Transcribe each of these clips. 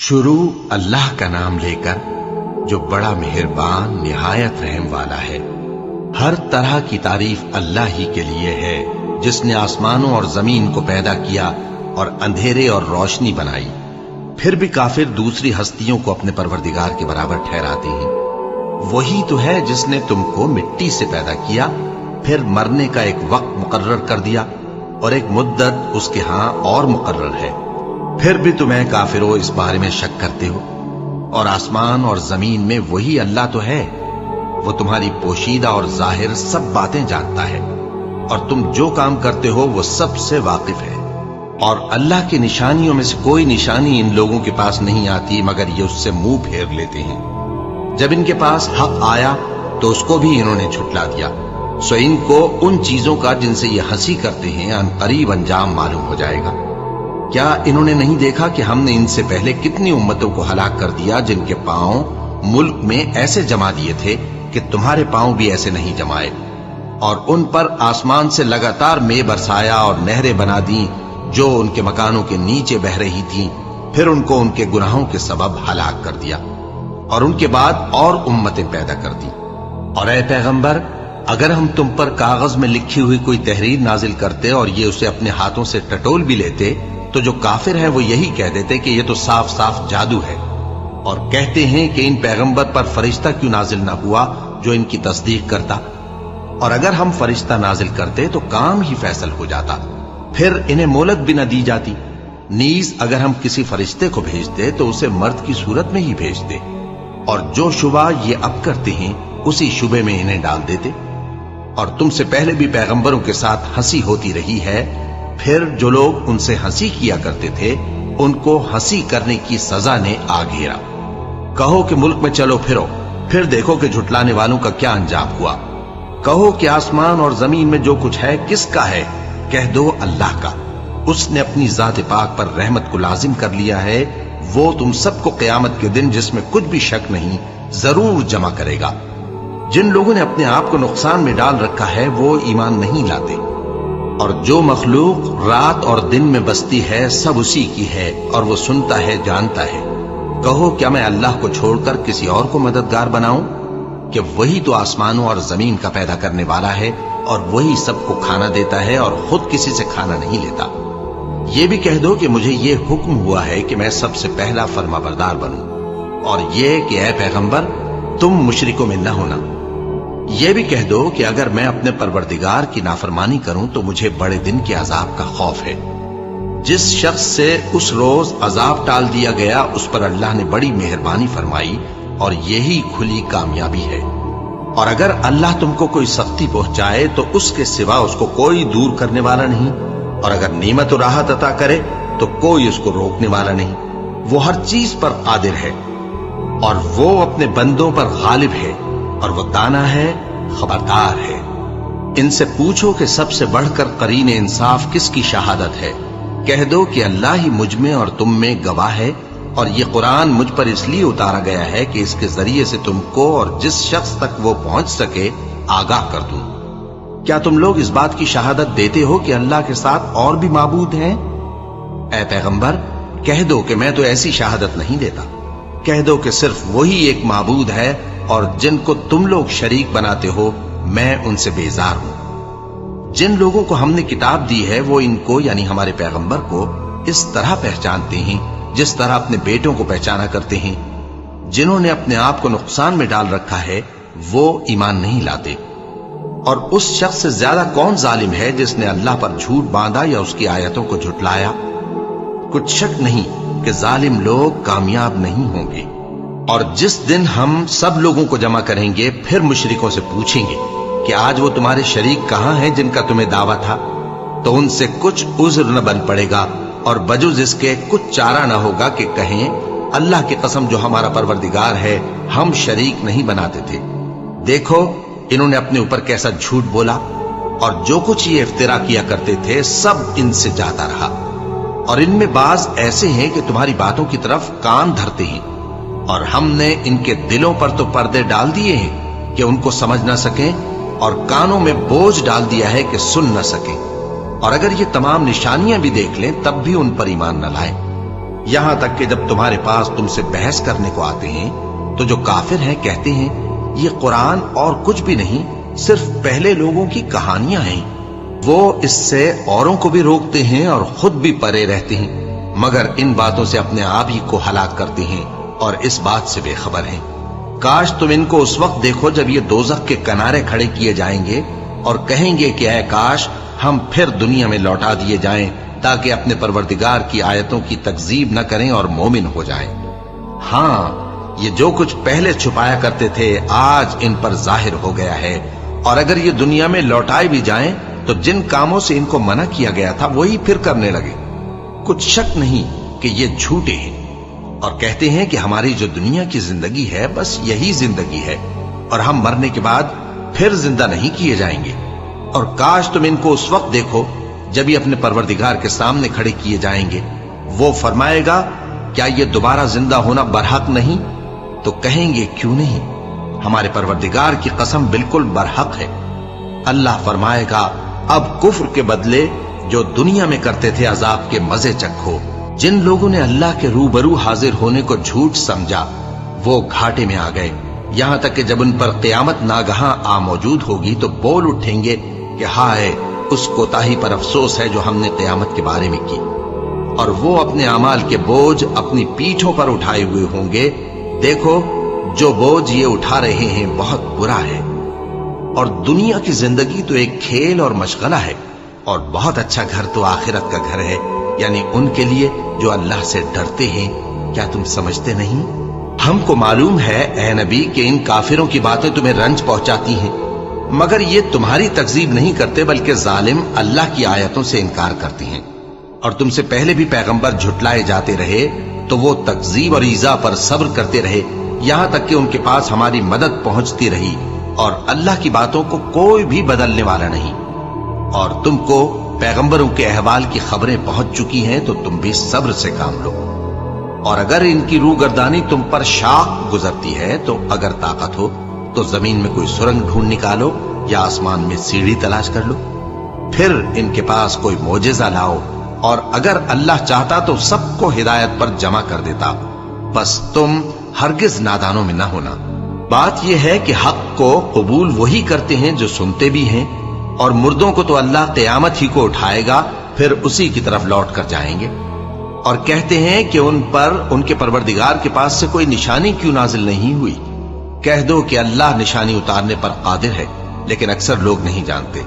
शुरू अल्लाह का नाम लेकर जो बड़ा मेहरबान निहायत रहम वाला है। हर तरह की तारीफ अल्लाह ही के लिए है, जिसने आसमानों और जमीन को पैदा किया और अंधेरे और रोशनी बनाई। फिर भी काफिर दूसरी हस्तियों को अपने परवरदिगार के बराबर ठहराते हैं। वही तो है जिसने तुमको मिट्टी से पैदा किया, फिर मरने का एक वक्त मुकर्रर कर दिया और एक मुद्दत उसके हां और मुकर्रर है। फिर भी तुम्हें काफिरों इस बारे में शक करते हो। और आसमान और जमीन में वही अल्लाह तो है, वो तुम्हारी पोशीदा और जाहिर सब बातें जानता है और तुम जो काम करते हो वो सबसे वाकिफ है। और अल्लाह की निशानियों में से कोई निशानी इन लोगों के पास नहीं आती मगर ये उससे मुंह फेर लेते हैं। जब इनके पास हक आया तो उसको भी इन्होंने झुठला दिया। सो इनको उन चीजों का जिनसे ये हंसी करते हैं अनकरीब अंजाम मालूम हो जाएगा। क्या इन्होंने नहीं देखा कि हमने इनसे पहले कितनी उम्मतों को हलाक कर दिया जिनके पांव मुल्क में ऐसे जमा दिए थे कि तुम्हारे पांव भी ऐसे नहीं जमाए, और उन पर आसमान से लगातार मेघ बरसाया और नहरें बना दी जो उनके मकानों के नीचे बह रही थी। फिर उनको उनके गुनाहों के सबब हलाक कर दिया और उनके बाद और उम्मतें पैदा कर दी। और ऐ पैगंबर, अगर हम तुम पर कागज में लिखी हुई कोई तहरीर नाजिल करते और ये उसे अपने हाथों से टटोल भी लेते तो जो काफिर है वो यही कह देते कि ये तो साफ साफ जादू है, और कहते हैं कि इन पैगंबर पर फरिश्ता क्यों नाजिल ना हुआ जो इनकी तस्दीक करता। और अगर हम फरिश्ता नाजिल करते तो काम ही फैसल हो जाता, फिर इन्हें मोहलत भी न दी जाती। नीज अगर हम किसी फरिश्ते को भेजते तो उसे मर्द की सूरत में ही भेजते, और जो शुबा ये अब करते हैं उसी शुबे में इन्हें डाल देते। और तुमसे पहले भी पैगंबरों के साथ हंसी होती रही है, फिर जो लोग उनसे हंसी किया करते थे उनको हंसी करने की सजा ने आ घेरा। कहो कि मुल्क में चलो फिरो, फिर देखो कि झुटलाने वालों का क्या अंजाम हुआ। कहो कि आसमान और जमीन में जो कुछ है किसका है, कह दो अल्लाह का। उसने अपनी जात पाक पर रहमत को लाजिम कर लिया है। वो तुम सबको क़यामत के दिन, जिसमें कुछ भी शक नहीं, जरूर जमा करेगा। जिन लोगों ने अपने आप को नुकसान में डाल रखा है वो ईमान नहीं लाते, और जो मखलूक रात और दिन में बसती है सब उसी की है, और वो सुनता है जानता है। कहो क्या मैं अल्लाह को छोड़कर किसी और को मददगार बनाऊं कि वही तो आसमानों और जमीन का पैदा करने वाला है, और वही सबको खाना देता है और खुद किसी से खाना नहीं लेता। ये भी कह दो कि मुझे ये हुक्म हुआ है कि मैं सबसे पहला फरमाबरदार बनूं, और ये कि ऐ पैगंबर तुम मुशरिकों में न होना। ये भी कह दो कि अगर मैं अपने परवरदिगार की नाफरमानी करूं तो मुझे बड़े दिन के अजाब का खौफ है। जिस शख्स से उस रोज अजाब टाल दिया गया उस पर अल्लाह ने बड़ी मेहरबानी फरमाई, और यही खुली कामयाबी है। और अगर अल्लाह तुमको कोई सख्ती पहुंचाए तो उसके सिवा उसको कोई दूर करने वाला नहीं, और अगर नेमत और राहत अता करे तो कोई उसको रोकने वाला नहीं। वो हर चीज पर कादिर है, और वो अपने बंदों पर गालिब है, और वो दाना है, खबरदार है। इनसे पूछो कि सबसे बढ़कर करीन इंसाफ किसकी शहादत है। कह दो कि अल्लाह ही मुझ में और तुम में गवाह है, और ये कुरान मुझ पर इसलिए उतारा गया है कि इसके जरिए से तुमको और जिस शख्स तक वो पहुंच सके आगाह कर दूं। क्या तुम लोग इस बात की शहादत देते हो कि अल्लाह के साथ और भी माबूद हैं? ऐ पैगंबर, कह दो कि मैं तो ऐसी शहादत नहीं देता। कह दो कि सिर्फ वही एक माबूद है, और जिनको तुम लोग शरीक बनाते हो मैं उनसे बेजार हूं। जिन लोगों को हमने किताब दी है वो इनको यानी हमारे पैगंबर को इस तरह पहचानते हैं जिस तरह अपने बेटों को पहचाना करते हैं। जिन्होंने अपने आप को नुकसान में डाल रखा है वो ईमान नहीं लाते। और उस शख्स से ज्यादा कौन जालिम है जिसने अल्लाह पर झूठ बांधा या उसकी आयतों को झुटलाया। कुछ शक नहीं कि जालिम लोग कामयाब नहीं होंगे। और जिस दिन हम सब लोगों को जमा करेंगे फिर मुशरिकों से पूछेंगे कि आज वो तुम्हारे शरीक कहां हैं जिनका तुम्हें दावा था, तो उनसे कुछ उज्र न बन पड़ेगा और बजुज इसके कुछ चारा न होगा कि कहें अल्लाह की कसम जो हमारा परवरदिगार है हम शरीक नहीं बनाते थे। देखो इन्होंने अपने ऊपर कैसा झूठ बोला, और जो कुछ ये इफ्तिरा किया करते थे सब इनसे जाता रहा। और इनमें बाज ऐसे हैं कि तुम्हारी बातों की तरफ कान धरते हैं, और हमने इनके दिलों पर तो पर्दे डाल दिए हैं कि उनको समझ ना सकें, और कानों में बोझ डाल दिया है कि सुन न सकें। और अगर ये तमाम निशानियां भी देख लें तब भी उन पर ईमान न लाएं। यहां तक कि जब तुम्हारे पास तुमसे बहस करने को आते हैं तो जो काफिर हैं कहते हैं ये कुरान और कुछ भी नहीं, सिर्फ पहले लोगों की कहानियां हैं। वो इससे औरों को भी रोकते हैं और खुद भी परे रहते हैं, मगर इन बातों से अपने आप ही को हलाक करते हैं और इस बात से बेखबर हैं। काश तुम इनको उस वक्त देखो जब ये दोजख के किनारे खड़े किए जाएंगे और कहेंगे कि ऐ काश हम फिर दुनिया में लौटा दिए जाएं ताकि अपने परवरदिगार की आयतों की तकजीब न करें और मोमिन हो जाएं। हाँ, ये जो कुछ पहले छुपाया करते थे आज इन पर जाहिर हो गया है, और अगर ये दुनिया में लौटाए भी जाएं तो जिन कामों से इनको मना किया गया था वही फिर करने लगे। कुछ शक नहीं कि ये झूठे हैं और कहते हैं कि हमारी जो दुनिया की जिंदगी है बस यही जिंदगी है और हम मरने के बाद फिर जिंदा नहीं किए जाएंगे। और काश तुम इनको उस वक्त देखो जब ये अपने परवरदिगार के सामने खड़े किए जाएंगे। वो फरमाएगा क्या ये दोबारा जिंदा होना बरहक नहीं? तो कहेंगे क्यों नहीं, हमारे परवरदिगार की कसम बिल्कुल बरहक है। अल्लाह फरमाएगा अब कुफ्र के बदले जो दुनिया में करते थे अजाब के मजे चखो। जिन लोगों ने अल्लाह के रूबरू हाजिर होने को झूठ समझा वो घाटे में आ गए, यहां तक कि जब उन पर क़यामत नागहां आ मौजूद होगी तो बोल उठेंगे कि हाय उस कोताही पर अफसोस है जो हमने क़यामत के बारे में की। और वो अपने अमाल के बोझ अपनी पीठों पर उठाए हुए होंगे। देखो जो बोझ ये उठा रहे हैं बहुत बुरा है, और दुनिया की जिंदगी तो एक खेल और मशगला है, और बहुत अच्छा घर तो आखिरत का घर है, यानी उनके लिए जो अल्लाह से डरते हैं। क्या तुम समझते नहीं? हमको मालूम है ए नबी कि इन काफिरों की बातें तुम्हें रंज पहुंचाती हैं, मगर ये तुम्हारी तकजीब नहीं करते बल्कि जालिम अल्लाह की आयतों से इनकार करते हैं। और तुमसे पहले भी पैगंबर झुटलाए जाते रहे तो वो तकजीब और ईजा पर सब्र करते रहे, यहां तक कि उनके पास हमारी मदद पहुंचती रही, और अल्लाह की बातों को कोई भी बदलने वाला नहीं। और तुमको पैगंबरों के अहवाल की खबरें पहुंच चुकी हैं तो तुम भी सब्र से काम लो। और अगर इनकी रूगर्दानी तुम पर शाख गुजरती है तो अगर ताकत हो तो जमीन में कोई सुरंग ढूंढ निकालो या आसमान में सीढ़ी तलाश कर लो, फिर इनके पास कोई मोजेजा लाओ, और अगर अल्लाह चाहता तो सबको हिदायत पर जमा कर देता। बस तुम हरगिज नादानों में न होना। बात यह है कि हक को कबूल वही करते हैं जो सुनते भी हैं, और मुर्दों को तो अल्लाह क़यामत ही को उठाएगा, फिर उसी की तरफ लौट कर जाएंगे। और कहते हैं कि उन पर उनके परवरदिगार के पास से कोई निशानी क्यों नाजिल नहीं हुई। कह दो कि अल्लाह निशानी उतारने पर कादिर है, लेकिन अक्सर लोग नहीं जानते।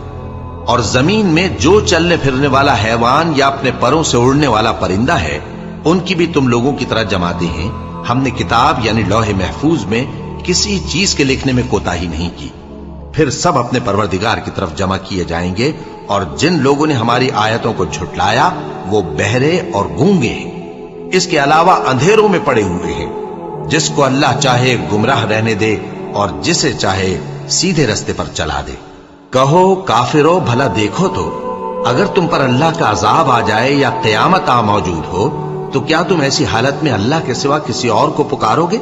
और जमीन में जो चलने फिरने वाला हैवान या अपने परों से उड़ने वाला परिंदा है उनकी भी तुम लोगों की तरह जमाते हैं। हमने किताब यानी लौहे महफूज में किसी चीज के लिखने में कोताही नहीं की। फिर सब अपने परवरदिगार की तरफ जमा किए जाएंगे, और जिन लोगों ने हमारी आयतों को झुटलाया वो बहरे और गूंगे हैं, इसके अलावा अंधेरों में पड़े हुए हैं। जिसको अल्लाह चाहे गुमराह रहने दे और जिसे चाहे सीधे रास्ते पर चला दे। कहो काफिरो भला देखो तो अगर तुम पर अल्लाह का अजाब आ जाए या क़यामत आ मौजूद हो तो क्या तुम ऐसी हालत में अल्लाह के सिवा किसी और को पुकारोगे?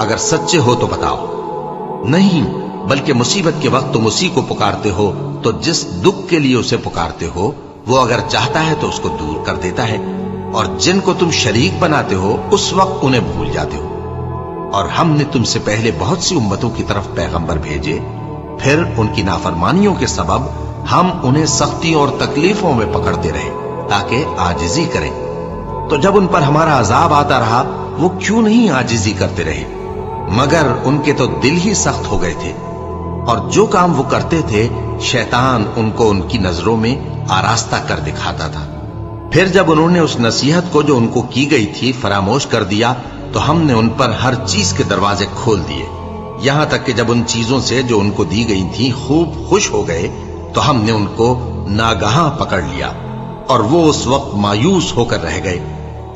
अगर सच्चे हो तो बताओ। नहीं, बल्कि मुसीबत के वक्त तुम उसी को पुकारते हो, तो जिस दुख के लिए उसे पुकारते हो वो अगर चाहता है तो उसको दूर कर देता है, और जिनको तुम शरीक बनाते हो उस वक्त उन्हें भूल जाते हो। और हमने तुमसे पहले बहुत सी उम्मतों की तरफ पैगंबर भेजे, फिर उनकी नाफरमानियों के सबब हम उन्हें सख्तियों और तकलीफों में पकड़ते रहे ताकि आजिजी करें। तो जब उन पर हमारा अजाब आता रहा वो क्यों नहीं आजिजी करते रहे, मगर उनके तो दिल ही सख्त हो गए थे, और जो काम वो करते थे शैतान उनको उनकी नजरों में आरास्ता कर दिखाता था। फिर जब उन्होंने उस नसीहत को जो उनको की गई थी फरामोश कर दिया तो हमने उन पर हर चीज के दरवाजे खोल दिए, यहां तक कि जब उन चीजों से जो उनको दी गई थी खूब खुश हो गए तो हमने उनको नागहां पकड़ लिया, और वो उस वक्त मायूस होकर रह गए।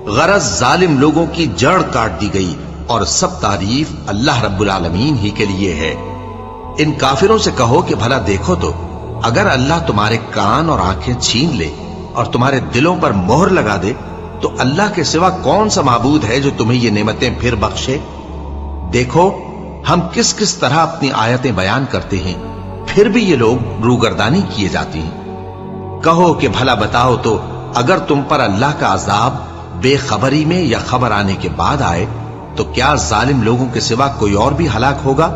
गरज जालिम लोगों की जड़ काट दी गई, और सब तारीफ अल्लाह रब्बुल आलमीन ही के लिए है। इन काफिरों से कहो कि भला देखो तो अगर अल्लाह तुम्हारे कान और आंखें छीन ले और तुम्हारे दिलों पर मोहर लगा दे तो अल्लाह के सिवा कौन सा माबूद है जो तुम्हें ये नेमतें फिर बख्शे। देखो हम किस किस तरह अपनी आयतें बयान करते हैं, फिर भी ये लोग रूगर्दानी किए जाती हैं। कहो कि भला बताओ तो अगर तुम पर अल्लाह का अजाब बेखबरी में या खबर आने के बाद आए तो क्या जालिम लोगों के सिवा कोई और भी हलाक होगा?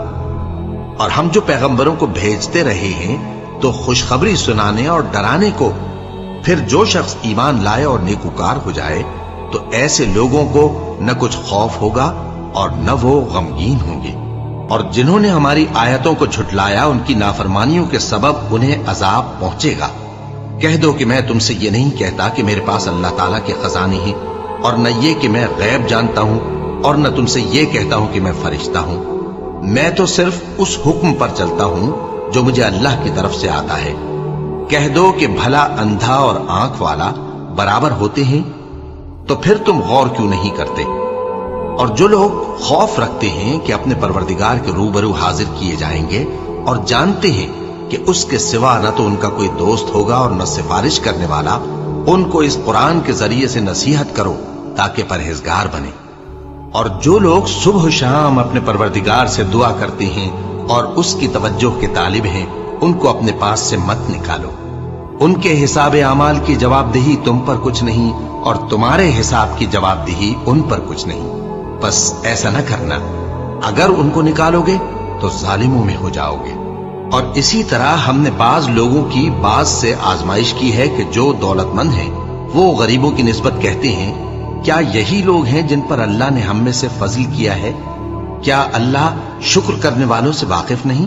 और हम जो पैगंबरों को भेजते रहे हैं तो खुशखबरी सुनाने और डराने को, फिर जो शख्स ईमान लाए और नेकूकार हो जाए तो ऐसे लोगों को न कुछ खौफ होगा और न वो गमगीन होंगे। और जिन्होंने हमारी आयतों को झुटलाया उनकी नाफरमानियों के सबब उन्हें अजाब पहुंचेगा। कह दो कि मैं तुमसे ये नहीं कहता कि मेरे पास अल्लाह ताला के खजाने हैं, और न ये कि मैं गैब जानता हूं, और न तुमसे ये कहता हूं कि मैं फरिश्ता हूं। मैं तो सिर्फ उस हुक्म पर चलता हूं जो मुझे अल्लाह की तरफ से आता है। कह दो कि भला अंधा और आंख वाला बराबर होते हैं? तो फिर तुम गौर क्यों नहीं करते? और जो लोग खौफ रखते हैं कि अपने परवरदिगार के रूबरू हाजिर किए जाएंगे और जानते हैं कि उसके सिवा न तो उनका कोई दोस्त होगा और न सिफारिश करने वाला, उनको इस कुरान के जरिए से नसीहत करो ताकि परहेजगार बने। और जो लोग सुबह शाम अपने परवरदिगार से दुआ करते हैं और उसकी तवज्जो के तालिब हैं, उनको अपने पास से मत निकालो। उनके हिसाब आमाल की जवाबदेही तुम पर कुछ नहीं और तुम्हारे हिसाब की जवाबदेही उन पर कुछ नहीं। बस ऐसा न करना, अगर उनको निकालोगे तो जालिमों में हो जाओगे। और इसी तरह हमने बाज लोगों की बाज से आजमाइश की है कि जो दौलतमंद हैं वो गरीबों की निस्बत कहते हैं, क्या यही लोग हैं जिन पर अल्लाह ने हम में से फजल किया है? क्या अल्लाह शुक्र करने वालों से वाकिफ नहीं?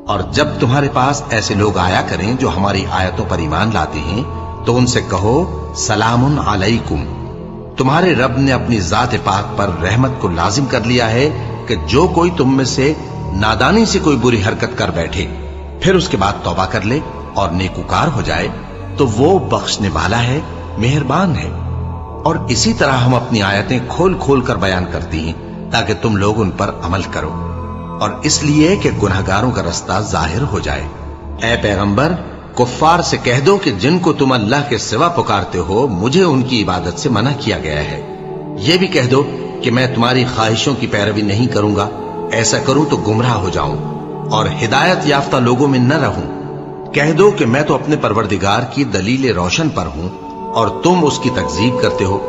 और जब तुम्हारे पास ऐसे लोग आया करें जो हमारी आयतों पर ईमान लाते हैं तो उनसे कहो सलामुन अलैकुम। तुम्हारे रब ने अपनी जात पाक पर रहमत को लाजिम कर लिया है कि जो कोई तुम में से नादानी से कोई बुरी हरकत कर बैठे फिर उसके बाद तौबा कर ले और नेकूकार हो जाए तो वो बख्शने वाला है, मेहरबान है। और इसी तरह हम अपनी आयतें खोल खोल कर बयान करती हैं ताकि तुम लोग उन पर अमल करो, और इसलिए कि गुनहगारों का रास्ता जाहिर हो जाए। ऐ पैगंबर, कुफ्फार से कह दो कि जिनको तुम अल्लाह के सिवा पुकारते हो मुझे उनकी इबादत से मना किया गया है। यह भी कह दो कि मैं तुम्हारी ख्वाहिशों की पैरवी नहीं करूंगा, ऐसा करूं तो गुमराह हो जाऊं और हिदायत याफ्ता लोगों में न रहूं। कह दो कि मैं तो अपने परवरदिगार की दलील रोशन पर हूं और तुम उसकी तकजीब करते हो।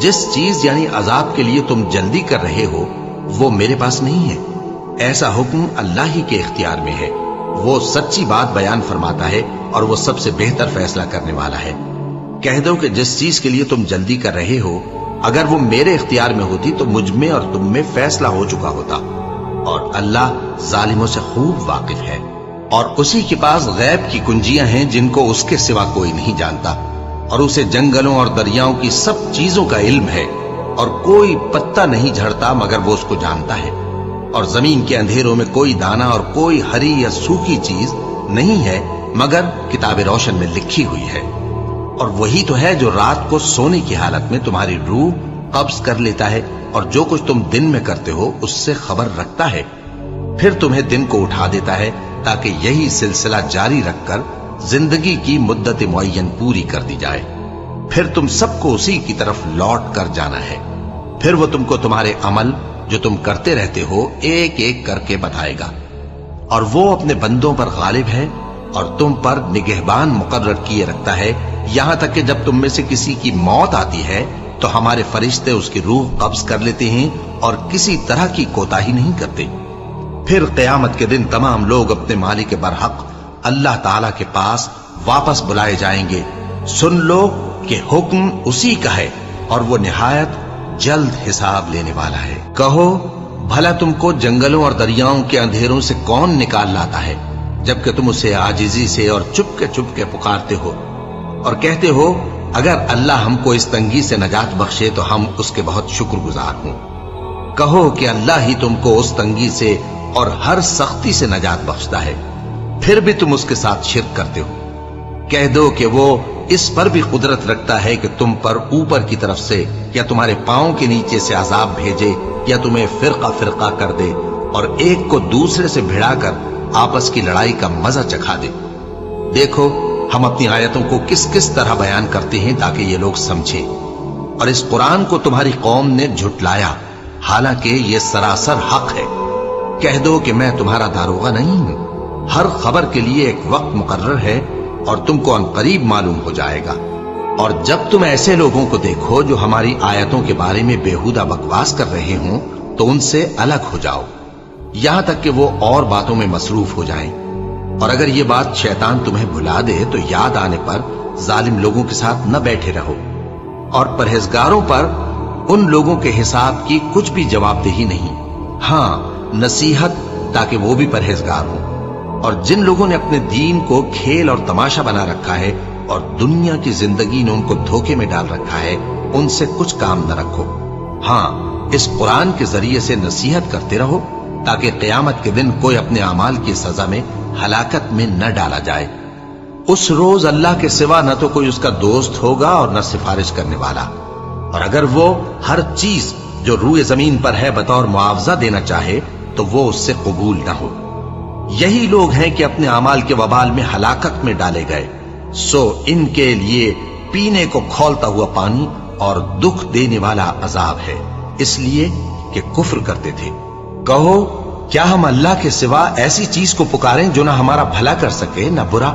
जिस चीज यानी अजाब के लिए तुम जल्दी कर रहे हो वो मेरे पास नहीं है, ऐसा हुक्म अल्लाह ही के इख्तियार में है। वो सच्ची बात बयान फरमाता है और वो सबसे बेहतर फैसला करने वाला है। कह दो कि जिस चीज के लिए तुम जल्दी कर रहे हो अगर वो मेरे इख्तियार में होती तो मुझ में और तुम में फैसला हो चुका होता, और अल्लाह जालिमों से खूब वाकिफ है। और उसी के पास गैब की कुंजियां हैं जिनको उसके सिवा कोई नहीं जानता, और उसे जंगलों और दरियाओं की सब चीजों का इल्म है, और कोई पत्ता नहीं झड़ता मगर वो उसको जानता है। और जमीन के अंधेरों में कोई दाना और कोई हरी या सूखी चीज नहीं है मगर किताब रोशन में लिखी हुई है। और वही तो है जो रात को सोने की हालत में तुम्हारी रूह कब्ज कर लेता है और जो कुछ तुम दिन में करते हो उससे खबर रखता है, फिर तुम्हें दिन को उठा देता है ताकि यही सिलसिला जारी रखकर जिंदगी की मुद्दत मुअय्यन पूरी कर दी जाए। फिर तुम सबको उसी की तरफ लौट कर जाना है। फिर वो तुमको तुम्हारे अमल जो तुम करते रहते हो एक एक करके बताएगा, और वो अपने बंदों पर गालिब है और तुम पर निगहबान मुकर्रर किए रखता है, यहां तक कि जब तुम में से किसी की मौत आती है तो हमारे फरिश्ते उसकी रूह कब्ज कर लेते हैं और किसी तरह की कोताही नहीं करते। फिर क़यामत के दिन तमाम लोग अपने मालिक बरहक अल्लाह ताला के पास वापस बुलाए जाएंगे। सुन लो कि हुक्म उसी का है और वो निहायत जल्द हिसाब लेने वाला है। कहो भला तुमको जंगलों और दरियाओं के अंधेरों से कौन निकाल लाता है जबकि तुम उसे आजिजी से और चुपके पुकारते हो और कहते हो अगर अल्लाह हमको इस तंगी से नजात बख्शे तो हम उसके बहुत शुक्रगुजार हों। कहो कि अल्लाह ही तुमको उस तंगी से और हर सख्ती से नजात बख्शता है, फिर भी तुम उसके साथ शिर्क करते हो। कह दो कि वो इस पर भी कुदरत रखता है कि तुम पर ऊपर की तरफ से या तुम्हारे पांव के नीचे से अजाब भेजे या तुम्हें फिरका फिरका कर दे और एक को दूसरे से भिड़ाकर आपस की लड़ाई का मजा चखा दे। देखो हम अपनी आयतों को किस किस तरह बयान करते हैं ताकि ये लोग समझें। और इस कुरान को तुम्हारी कौम ने झुटलाया, हालांकि ये सरासर हक है। कह दो कि मैं तुम्हारा दारोगा नहीं हूं, हर खबर के लिए एक वक्त मुकर्रर है और तुमको अनकरीब मालूम हो जाएगा। اور جب تم ایسے لوگوں کو دیکھو جو ہماری آیتوں کے بارے میں بیہودہ بکواس کر رہے ہوں تو ان سے الگ ہو جاؤ، یہاں تک کہ وہ اور باتوں میں مصروف ہو جائیں۔ اور اگر یہ بات شیطان تمہیں بھلا دے تو یاد آنے پر ظالم لوگوں کے ساتھ نہ بیٹھے رہو، اور پرہیزگاروں پر ان لوگوں کے حساب کی کچھ بھی جواب دہی نہیں، ہاں نصیحت تاکہ وہ بھی پرہیزگار ہوں۔ اور جن لوگوں نے اپنے دین کو کھیل اور تماشا بنا رکھا ہے اور دنیا کی زندگی نے ان کو دھوکے میں ڈال رکھا ہے، ان سے کچھ کام نہ رکھو، ہاں اس قرآن کے ذریعے سے نصیحت کرتے رہو تاکہ قیامت کے دن کوئی اپنے اعمال کی سزا میں ہلاکت میں نہ ڈالا جائے۔ اس روز اللہ کے سوا نہ تو کوئی اس کا دوست ہوگا اور نہ سفارش کرنے والا، اور اگر وہ ہر چیز جو روئے زمین پر ہے بطور معاوضہ دینا چاہے تو وہ اس سے قبول نہ ہو۔ یہی لوگ ہیں کہ اپنے اعمال کے وبال میں ہلاکت میں ڈالے گئے، سو ان کے لیے پینے کو کھولتا ہوا پانی اور دکھ دینے والا عذاب ہے، اس لیے کہ کفر کرتے تھے۔ کہو کیا ہم اللہ کے سوا ایسی چیز کو پکاریں جو نہ ہمارا بھلا کر سکے نہ برا؟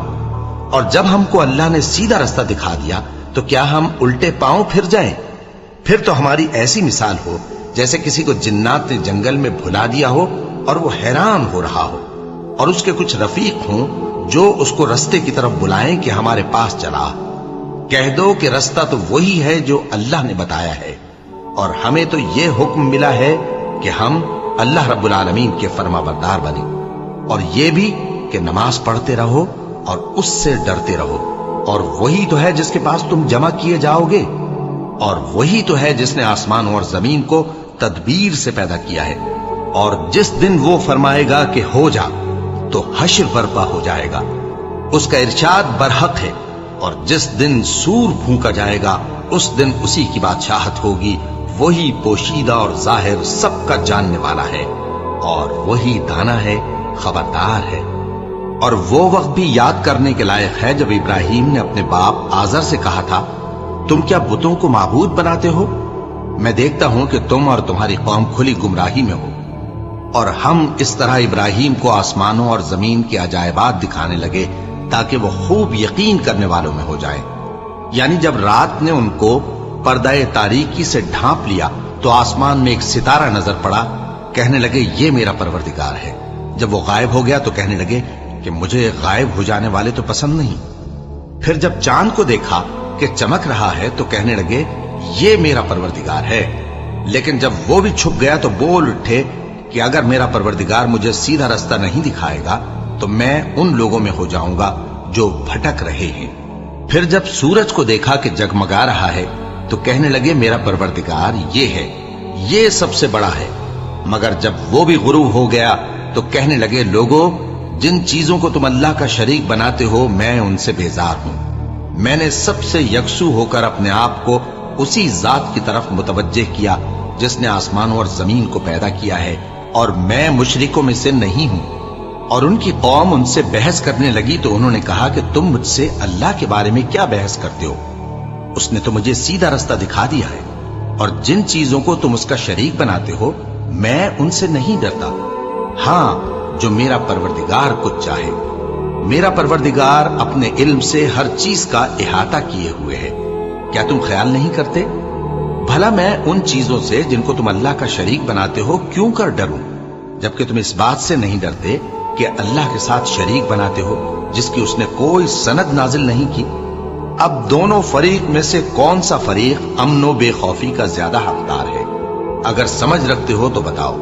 اور جب ہم کو اللہ نے سیدھا رستہ دکھا دیا تو کیا ہم الٹے پاؤں پھر جائیں؟ پھر تو ہماری ایسی مثال ہو جیسے کسی کو جنات نے جنگل میں بھلا دیا ہو اور وہ حیران ہو رہا ہو، اور اس کے کچھ رفیق ہوں جو اس کو رستے کی طرف بلائیں کہ ہمارے پاس چلا۔ کہہ دو کہ رستہ تو وہی ہے جو اللہ نے بتایا ہے، اور ہمیں تو یہ حکم ملا ہے کہ ہم اللہ رب العالمین کے فرما بردار بنیں، اور یہ بھی کہ نماز پڑھتے رہو اور اس سے ڈرتے رہو، اور وہی تو ہے جس کے پاس تم جمع کیے جاؤ گے، اور وہی تو ہے جس نے آسمان اور زمین کو تدبیر سے پیدا کیا ہے، اور جس دن وہ فرمائے گا کہ ہو جا تو حشر برپا ہو جائے گا، اس کا ارشاد برحق ہے، اور جس دن سور پھونکا جائے گا اس دن اسی کی بادشاہت ہوگی، وہی پوشیدہ اور ظاہر سب کا جاننے والا ہے، اور وہی دانا ہے، خبردار ہے۔ اور وہ وقت بھی یاد کرنے کے لائق ہے جب ابراہیم نے اپنے باپ آزر سے کہا تھا، تم کیا بتوں کو معبود بناتے ہو؟ میں دیکھتا ہوں کہ تم اور تمہاری قوم کھلی گمراہی میں ہو۔ اور ہم اس طرح ابراہیم کو آسمانوں اور زمین کے عجائبات دکھانے لگے تاکہ وہ خوب یقین کرنے والوں میں ہو جائیں۔ یعنی جب رات نے ان کو پردہ تاریکی سے ڈھانپ لیا تو آسمان میں ایک ستارہ نظر پڑا، کہنے لگے یہ میرا پروردگار ہے۔ جب وہ غائب ہو گیا تو کہنے لگے کہ مجھے غائب ہو جانے والے تو پسند نہیں۔ پھر جب چاند کو دیکھا کہ چمک رہا ہے تو کہنے لگے یہ میرا پروردگار ہے۔ لیکن جب وہ بھی چھپ گیا تو بول اٹھے کہ اگر میرا پروردگار مجھے سیدھا رستہ نہیں دکھائے گا تو میں ان لوگوں میں ہو جاؤں گا جو بھٹک رہے ہیں۔ پھر جب سورج کو دیکھا کہ جگمگا رہا ہے تو کہنے لگے میرا پروردگار یہ ہے، یہ سب سے بڑا ہے۔ مگر جب وہ بھی غروب ہو گیا تو کہنے لگے لوگو، جن چیزوں کو تم اللہ کا شریک بناتے ہو میں ان سے بیزار ہوں۔ میں نے سب سے یکسو ہو کر اپنے آپ کو اسی ذات کی طرف متوجہ کیا جس نے آسمانوں اور زمین کو پیدا کیا ہے، اور میں مشرکوں میں سے نہیں ہوں۔ اور ان کی قوم ان سے بحث کرنے لگی تو انہوں نے کہا کہ تم مجھ سے اللہ کے بارے میں کیا بحث کرتے ہو؟ اس نے تو مجھے سیدھا رستہ دکھا دیا ہے، اور جن چیزوں کو تم اس کا شریک بناتے ہو میں ان سے نہیں ڈرتا، ہاں جو میرا پروردگار کچھ چاہے۔ میرا پروردگار اپنے علم سے ہر چیز کا احاطہ کیے ہوئے ہے۔ کیا تم خیال نہیں کرتے؟ بھلا میں ان چیزوں سے جن کو تم اللہ کا شریک بناتے ہو کیوں کر ڈروں، جبکہ تم اس بات سے نہیں ڈرتے کہ اللہ کے ساتھ شریک بناتے ہو جس کی اس نے کوئی سند نازل نہیں کی۔ اب دونوں فریق میں سے کون سا فریق امن و بے خوفی کا زیادہ حقدار ہے؟ اگر سمجھ رکھتے ہو تو بتاؤ۔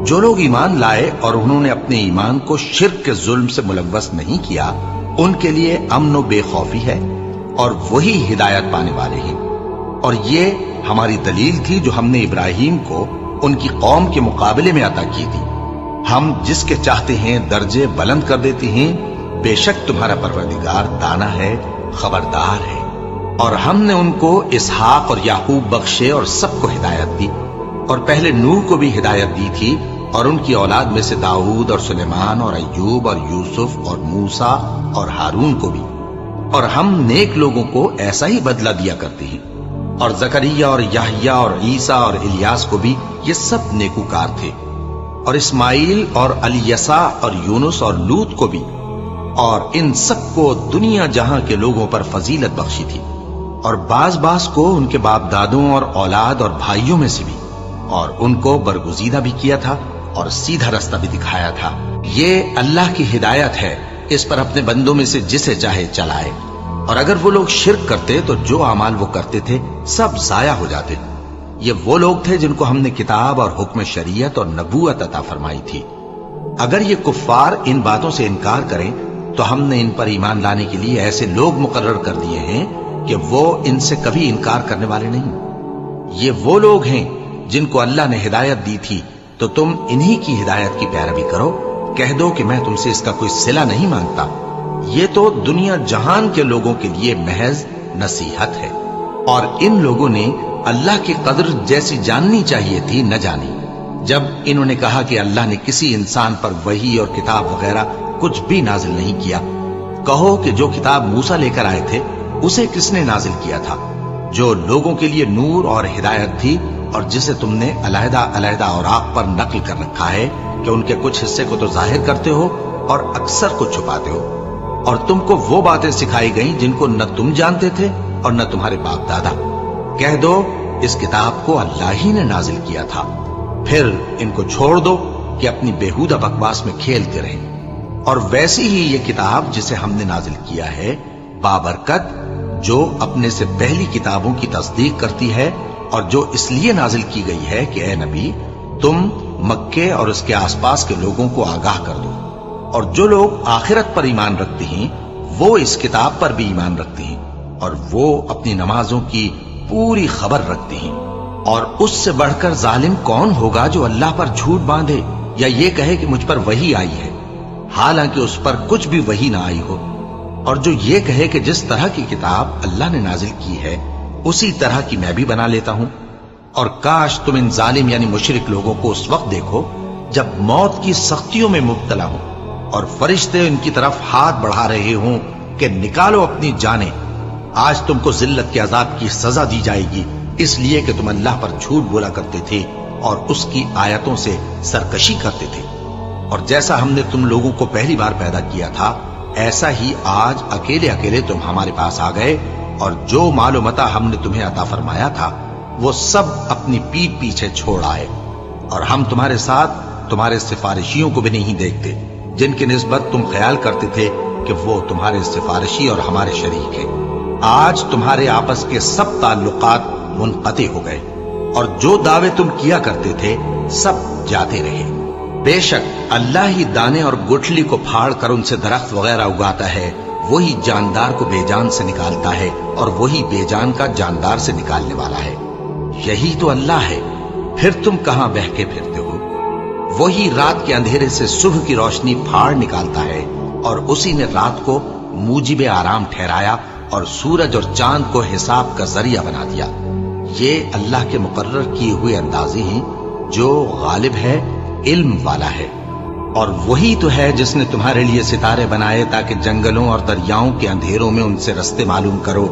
جو لوگ ایمان لائے اور انہوں نے اپنے ایمان کو شرک کے ظلم سے ملوث نہیں کیا، ان کے لیے امن و بے خوفی ہے، اور وہی ہدایت پانے والے ہیں۔ اور یہ ہماری دلیل تھی جو ہم نے ابراہیم کو ان کی قوم کے مقابلے میں عطا کی تھی۔ ہم جس کے چاہتے ہیں درجے بلند کر دیتے ہیں، بے شک تمہارا پروردگار دانا ہے، خبردار ہے۔ اور ہم نے ان کو اسحاق اور یعقوب بخشے اور سب کو ہدایت دی، اور پہلے نوح کو بھی ہدایت دی تھی، اور ان کی اولاد میں سے داؤد اور سلیمان اور ایوب اور یوسف اور موسیٰ اور ہارون کو بھی۔ اور ہم نیک لوگوں کو ایسا ہی بدلہ دیا کرتے ہیں۔ اور زکریا اور یحییٰ اور عیسیٰ اور الیاس کو بھی، یہ سب نیکوکار تھے۔ اور اسماعیل اور الیسع اور یونس اور لوط کو بھی، اور ان سب کو دنیا جہاں کے لوگوں پر فضیلت بخشی تھی۔ और बाज बाज को उनके बाप दादों और औलाद और भाइयों में से भी, और उनको बरगुजीदा भी किया था और सीधा रास्ता भी दिखाया था। ये अल्लाह की हिदायत है, इस पर अपने बंदों में से जिसे चाहे चलाए। और अगर वो लोग शिर्क करते तो जो अमाल वो करते थे सब जाया हो जाते। ये वो लोग थे जिनको हमने किताब और हुक्म शरीयत और नबूवत अता फरमाई थी। अगर ये कुफ्फार इन बातों से इनकार करें तो हमने इन पर ईमान लाने के लिए ऐसे लोग मुकर्रर कर दिए हैं कि वो इनसे कभी इनकार करने वाले नहीं। ये वो लोग हैं जिनको अल्लाह ने हिदायत दी थी, तो तुम इन्हीं की हिदायत की पैरवी करो। कह दो कि मैं तुमसे इसका कोई सिला नहीं मांगता, ये तो दुनिया जहान के लोगों के लिए महज नसीहत है। और इन लोगों ने अल्लाह की कदर जैसी जाननी चाहिए थी न जानी। जब इन्होंने कहा कि अल्लाह ने किसी इंसान पर वही और किताब वगैरह कुछ भी नाजिल नहीं किया, कहो कि जो किताब मूसा लेकर आए थे उसे किसने नाजिल किया था, जो लोगों के लिए नूर और हिदायत थी, और जिसे तुमने अलहदा अलहदा औराक पर नकल कर रखा है कि उनके कुछ हिस्से को तो जाहिर करते हो और अक्सर को छुपाते हो। और तुमको वो बातें सिखाई गई जिनको न तुम जानते थे और न तुम्हारे बाप दादा। कह दो इस किताब को अल्लाह ही ने नाजिल किया था। फिर इनको छोड़ दो कि अपनी बेहुदा बकवास में खेलते रहें। और वैसी ही ये किताब जिसे हमने नाजिल किया है बाबरकत, जो अपने से पहली किताबों की तस्दीक करती है, और जो इसलिए नाजिल की गई है कि ए नबी तुम मक्के और उसके आसपास के लोगों को आगाह कर दो। और जो लोग आखिरत पर ईमान रखते हैं वो इस किताब पर भी ईमान रखते हैं, और वो अपनी नमाजों की पूरी खबर रखते हैं। और उससे बढ़कर जालिम कौन होगा जो अल्लाह पर झूठ बांधे या ये कहे कि मुझ पर वही आई है, हालांकि उस पर कुछ भी वही ना आई हो। और जो ये कहे कि जिस तरह की किताब अल्लाह ने नाजिल की है उसी तरह की मैं भी बना लेता हूं। और काश तुम इन जालिम यानी मुशरिक लोगों को उस वक्त देखो जब मौत की सख्तियों में मुब्तला हो और फरिश्ते इनकी तरफ हाथ बढ़ा रहे हों कि निकालो अपनी जानें, आज तुमको जिल्लत के अजाब की सजा दी जाएगी, इसलिए कि तुम अल्लाह पर झूठ बोला करते थे और उसकी आयतों से सरकशी करते थे। और जैसा हमने तुम लोगों को पहली बार पैदा किया था, ऐसा ही आज अकेले अकेले तुम हमारे पास आ गए, और जो मालो मता हमने तुम्हें अता फरमाया था वो सब अपनी पीठ पीछे छोड़ आए। और हम तुम्हारे साथ तुम्हारे सिफारिशियों को भी नहीं देखते जिनकी निस्बत तुम ख्याल करते थे कि वो तुम्हारे सिफारिशी और हमारे शरीक हैं। आज तुम्हारे आपस के सब ताल्लुकात मुनक़ती हो गए, और जो दावे तुम किया करते थे सब जाते रहे। बेशक अल्लाह ही दाने और गुठली को फाड़ कर उनसे दरख्त वगैरह उगाता है, वही जानदार को बेजान से निकालता है और वही बेजान का जानदार से निकालने वाला है। यही तो अल्लाह है, फिर तुम कहां बहके फिरते हो। वही रात के अंधेरे से सुबह की रोशनी फाड़ निकालता है, और उसी ने रात को मूजिबे आराम ठहराया और सूरज और चांद को हिसाब का जरिया बना दिया। ये अल्लाह के मुकर्रर किए हुए अंदाजे हैं जो गालिब है, इल्म वाला है। और वही तो है जिसने तुम्हारे लिए सितारे बनाए ताकि जंगलों और दरियाओं के अंधेरों में उनसे रास्ते मालूम करो।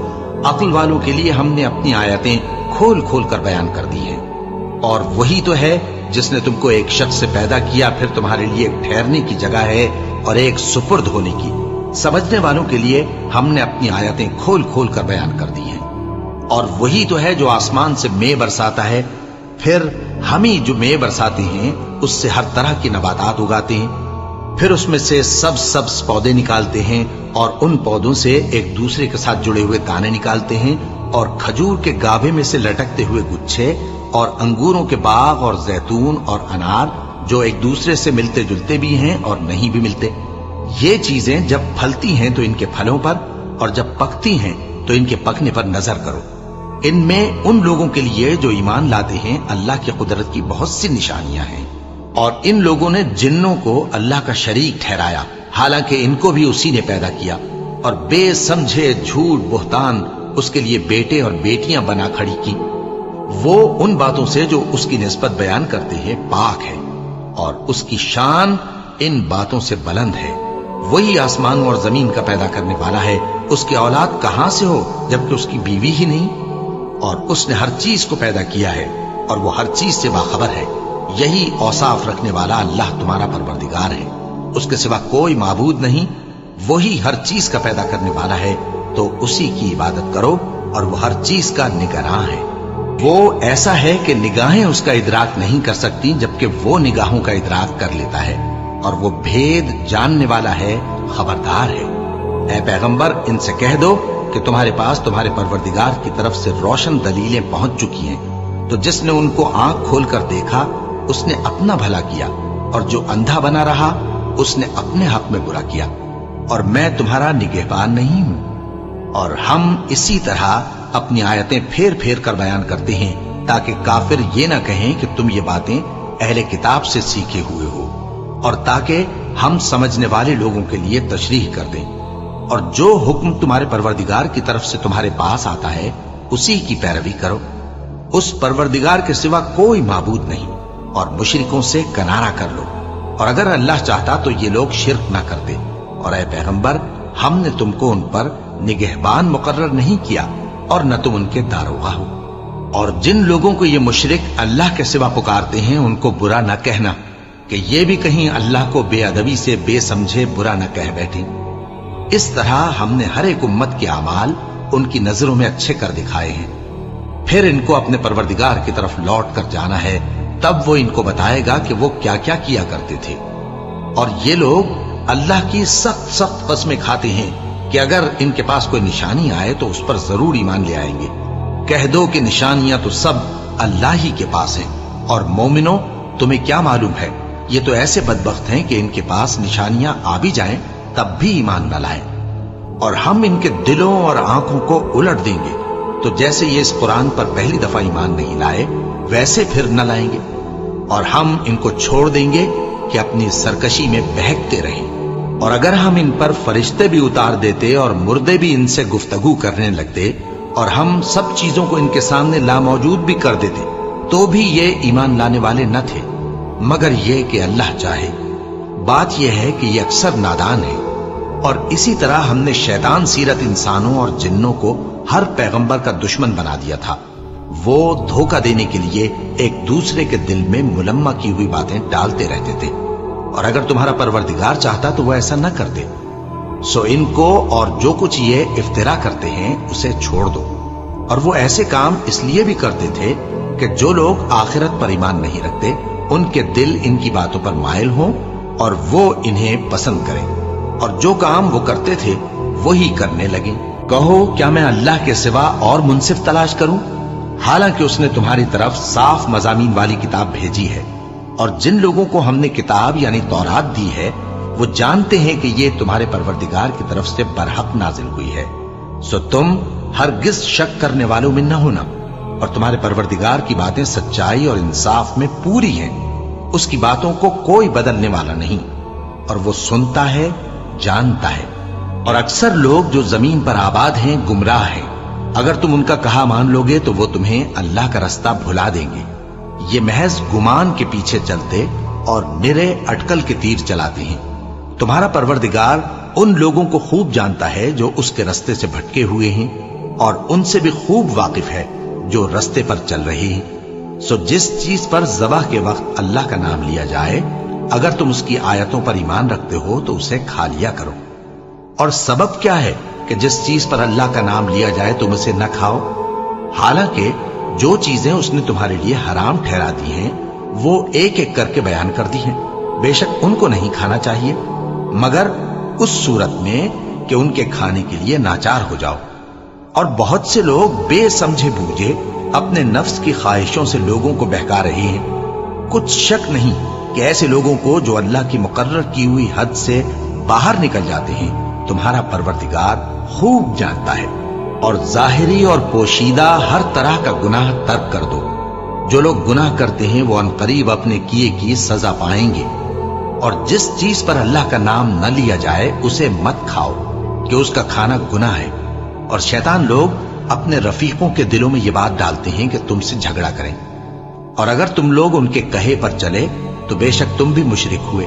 अक्ल वालों के लिए हमने अपनी आयतें खोल खोल कर बयान कर दी हैं। और वही तो है जिसने तुमको एक शख्स से पैदा किया, फिर तुम्हारे लिए एक ठहरने की जगह है और एक सुपुर्द होने की। समझने वालों के लिए हमने अपनी आयतें खोल खोल कर बयान कर दी हैं। और वही तो है जो आसमान से मेंह बरसाता है, फिर हम ही जो मेंह बरसाते हैं उससे हर तरह की नबातात उगाते हैं, फिर उसमें से सब्ज पौधे निकालते हैं और उन पौधों से एक दूसरे के साथ जुड़े हुए दाने निकालते हैं, और खजूर के गाभे में से लटकते हुए गुच्छे, और अंगूरों के बाग और जैतून और अनार जो एक दूसरे से मिलते जुलते भी हैं और नहीं भी मिलते। ये चीजें जब फलती हैं तो इनके फलों पर, और जब पकती हैं तो इनके पकने पर नजर करो। इनमें उन लोगों के लिए जो ईमान लाते हैं अल्लाह की कुदरत की बहुत सी निशानियां हैं। और इन लोगों ने जिन्नों को अल्लाह का शरीक ठहराया, हालांकि इनको भी उसी ने पैदा किया, और बेसमझे झूठ बुहतान उसके लिए बेटे और बेटियां बना खड़ी की। वो उन बातों से जो उसकी निस्बत बयान करते हैं पाक है, और उसकी शान इन बातों से बुलंद है। वही आसमानों और जमीन का पैदा करने वाला है, उसकी औलाद कहां से हो जबकि उसकी बीवी ही नहीं। और उसने हर चीज को पैदा किया है और वो हर चीज से बाखबर है। यही औसाफ रखने वाला अल्लाह तुम्हारा परवरदिगार है, उसके सिवा कोई माबूद नहीं। वही हर चीज का पैदा करने वाला है, तो उसी की इबादत करो اور وہ ہر چیز کا نگراں ہے۔ وہ ایسا ہے کہ نگاہیں اس کا ادراک نہیں کر سکتی، جبکہ وہ نگاہوں کا ادراک کر لیتا ہے، اور وہ بھید جاننے والا ہے، خبردار ہے۔ اے پیغمبر، ان سے کہہ دو کہ تمہارے پاس تمہارے پروردگار کی طرف سے روشن دلیلیں پہنچ چکی ہیں، تو جس نے ان کو آنکھ کھول کر دیکھا اس نے اپنا بھلا کیا، اور جو اندھا بنا رہا اس نے اپنے حق میں برا کیا، اور میں تمہارا نگہبان نہیں ہوں۔ اور ہم اسی طرح اپنی آیتیں پھیر پھیر کر بیان کرتے ہیں تاکہ کافر یہ نہ کہیں کہ تم یہ باتیں اہل کتاب سے سیکھے ہوئے ہو، اور تاکہ ہم سمجھنے والے لوگوں کے لیے تشریح کر دیں۔ اور جو حکم تمہارے پروردگار کی طرف سے تمہارے پاس آتا ہے اسی کی پیروی کرو۔ اس پروردگار کے سوا کوئی معبود نہیں، اور مشرکوں سے کنارہ کر لو، اور اگر اللہ چاہتا تو یہ لوگ شرک نہ کرتے۔ اور اے پیغمبر، ہم نے تم کو ان پر نگہبان مقرر نہیں کیا، اور نہ تم ان کے داروغہ ہو۔ اور جن لوگوں کو یہ مشرک اللہ کے سوا پکارتے ہیں ان کو برا نہ کہنا، کہ یہ بھی کہیں اللہ کو بے ادبی سے بے سمجھے برا نہ کہہ بیٹھیں۔ اس طرح ہم نے ہر ایک امت کے اعمال ان کی نظروں میں اچھے کر دکھائے ہیں، پھر ان کو اپنے پروردگار کی طرف لوٹ کر جانا ہے، تب وہ ان کو بتائے گا کہ وہ کیا کیا کیا کرتے تھے۔ اور یہ لوگ اللہ کی سخت سخت قسمیں کھاتے ہیں کہ اگر ان کے پاس کوئی نشانی آئے تو اس پر ضرور ایمان لے آئیں گے۔ کہہ دو کہ نشانیاں تو سب اللہ ہی کے پاس ہیں، اور مومنوں تمہیں کیا معلوم ہے، یہ تو ایسے بدبخت ہیں کہ ان کے پاس نشانیاں آ بھی جائیں تب بھی ایمان نہ لائیں۔ اور ہم ان کے دلوں اور آنکھوں کو الٹ دیں گے، تو جیسے یہ اس قرآن پر پہلی دفعہ ایمان نہیں لائے ویسے پھر نہ لائیں گے، اور ہم ان کو چھوڑ دیں گے کہ اپنی سرکشی میں بہکتے رہیں۔ اور اگر ہم ان پر فرشتے بھی اتار دیتے اور مردے بھی ان سے گفتگو کرنے لگتے، اور ہم سب چیزوں کو ان کے سامنے لاموجود بھی کر دیتے، تو بھی یہ ایمان لانے والے نہ تھے، مگر یہ کہ اللہ چاہے۔ بات یہ ہے کہ یہ اکثر نادان ہے۔ اور اسی طرح ہم نے شیطان سیرت انسانوں اور جنوں کو ہر پیغمبر کا دشمن بنا دیا تھا۔ وہ دھوکہ دینے کے لیے ایک دوسرے کے دل میں ملمہ کی ہوئی باتیں ڈالتے رہتے تھے، اور اگر تمہارا پروردگار چاہتا تو وہ ایسا نہ کرتے۔ سو ان کو اور جو کچھ یہ افترا کرتے ہیں اسے چھوڑ دو۔ اور وہ ایسے کام اس لیے بھی کرتے تھے کہ جو لوگ آخرت پر ایمان نہیں رکھتے ان کے دل ان کی باتوں پر مائل ہوں اور وہ انہیں پسند کریں، اور جو کام وہ کرتے تھے وہی کرنے لگیں۔ کہو کیا میں اللہ کے سوا اور منصف تلاش کروں، حالانکہ اس نے تمہاری طرف صاف مضامین والی کتاب بھیجی ہے، اور جن لوگوں کو ہم نے کتاب یعنی تورات دی ہے وہ جانتے ہیں کہ یہ تمہارے پروردگار کی طرف سے برحق نازل ہوئی ہے۔ سو تم ہرگز شک کرنے والوں میں نہ ہونا، اور تمہارے پروردگار کی باتیں سچائی اور انصاف میں پوری ہیں، اس کی باتوں کو کوئی بدلنے والا نہیں، اور وہ سنتا ہے، جانتا ہے۔ اور اکثر لوگ جو زمین پر آباد ہیں گمراہ ہیں، اگر تم ان کا کہا مان لوگے تو وہ تمہیں اللہ کا رستہ بھلا دیں گے۔ یہ محض گمان کے پیچھے چلتے اور نرے اٹکل کے تیر چلاتے ہیں۔ تمہارا پروردگار ان لوگوں کو خوب جانتا ہے جو اس کے رستے سے بھٹکے ہوئے ہیں، اور ان سے بھی خوب واقف ہے جو رستے پر چل رہے ہیں۔ سو جس چیز پر ذبح کے وقت اللہ کا نام لیا جائے، اگر تم اس کی آیتوں پر ایمان رکھتے ہو تو اسے کھا لیا کرو۔ اور سبب کیا ہے کہ جس چیز پر اللہ کا نام لیا جائے تم اسے نہ کھاؤ، حالانکہ جو چیزیں اس نے تمہارے لیے حرام ٹھہرا دی ہیں وہ ایک ایک کر کے بیان کر دی ہیں۔ بے شک ان کو نہیں کھانا چاہیے مگر اس صورت میں کہ ان کے کھانے کے لیے ناچار ہو جاؤ۔ اور بہت سے لوگ بے سمجھے بوجھے اپنے نفس کی خواہشوں سے لوگوں کو بہکا رہے ہیں۔ کچھ شک نہیں کہ ایسے لوگوں کو جو اللہ کی مقرر کی ہوئی حد سے باہر نکل جاتے ہیں تمہارا پروردگار خوب جانتا ہے۔ اور ظاہری اور پوشیدہ ہر طرح کا گناہ ترک کر دو۔ جو لوگ گناہ کرتے ہیں وہ عنقریب اپنے کیے کی سزا پائیں گے۔ اور جس چیز پر اللہ کا نام نہ لیا جائے اسے مت کھاؤ کہ اس کا کھانا گناہ ہے۔ اور شیطان لوگ اپنے رفیقوں کے دلوں میں یہ بات ڈالتے ہیں کہ تم سے جھگڑا کریں، اور اگر تم لوگ ان کے کہے پر چلے تو بے شک تم بھی مشرک ہوئے۔